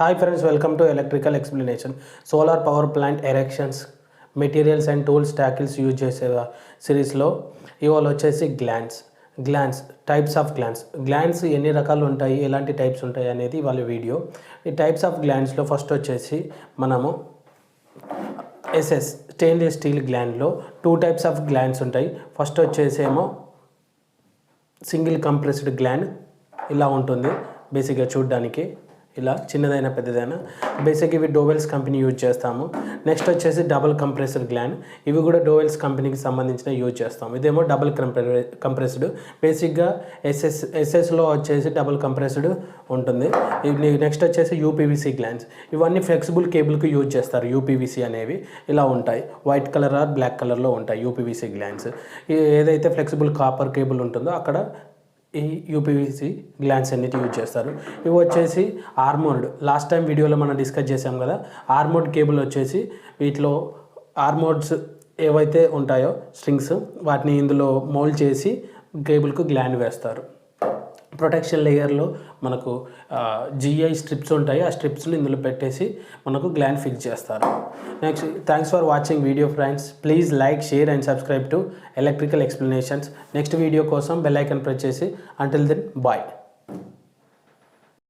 Hi friends, welcome to Electrical Explanation. Solar power plant erections, materials and tools tackles use చేసే సిరీస్లో ఇవాళ వచ్చేసి glance types of glance ఎన్ని రకాలు ఉంటాయి, ఎలాంటి టైప్స్ ఉంటాయి అనేది వాళ్ళ వీడియో. ఈ టైప్స్ ఆఫ్ గ్లాన్స్లో ఫస్ట్ వచ్చేసి మనము స్టెయిన్లెస్ స్టీల్ గ్లాండ్లో 2 టైప్స్ ఆఫ్ గ్లాన్స్ ఉంటాయి. ఫస్ట్ వచ్చేసి ఏమో సింగిల్ కంప్రెస్డ్ గ్లాండ్ ఇలా ఉంటుంది బేసిక్గా చూడడానికి, ఇలా చిన్నదైనా పెద్దదైనా. బేసిక్ ఇవి డోవెల్స్ కంపెనీ యూజ్ చేస్తాము. నెక్స్ట్ వచ్చేసి డబుల్ కంప్రెస్డ్ గ్లాండ్, ఇవి కూడా డోవెల్స్ కంపెనీకి సంబంధించిన యూజ్ చేస్తాము. ఇదేమో డబుల్ కంప్రెస్డ్. బేసిక్గా ఎస్ఎస్లో వచ్చేసి డబుల్ కంప్రెస్డ్ ఉంటుంది. నెక్స్ట్ వచ్చేసి యూపీవీసీ గ్లాండ్స్, ఇవన్నీ ఫ్లెక్సిబుల్ కేబుల్కి యూజ్ చేస్తారు. యూపీవీసీ అనేవి ఇలా ఉంటాయి, వైట్ కలర్ ఆర్ బ్లాక్ కలర్లో ఉంటాయి యూపీవీసీ గ్లాండ్స్. ఏదైతే ఫ్లెక్సిబుల్ కాపర్ కేబుల్ ఉంటుందో అక్కడ ఈ యూపీవీసీ గ్లాన్స్ అన్నిటి యూజ్ చేస్తారు. ఇవి వచ్చేసి ఆర్మోర్డ్, లాస్ట్ టైం వీడియోలో మనం డిస్కస్ చేసాం కదా. ఆర్మోర్డ్ కేబుల్ వచ్చేసి వీటిలో ఆర్మోర్డ్స్ ఏవైతే ఉంటాయో స్ట్రింగ్స్, వాటిని ఇందులో మోల్డ్ చేసి కేబుల్కు గ్లాండ్ వేస్తారు. ప్రొటెక్షన్ లేయర్లో మనకు జిఐ స్ట్రిప్స్ ఉంటాయి, ఆ స్ట్రిప్స్ని ఇందులో పెట్టేసి మనకు గ్లాండ్ ఫిక్స్ చేస్తారు. Next, thanks for watching video friends. Please like, share and subscribe to electrical explanations. Next video కోసం బెల్ ఐకాన్ ప్రెస్ చేసి. Until then bye.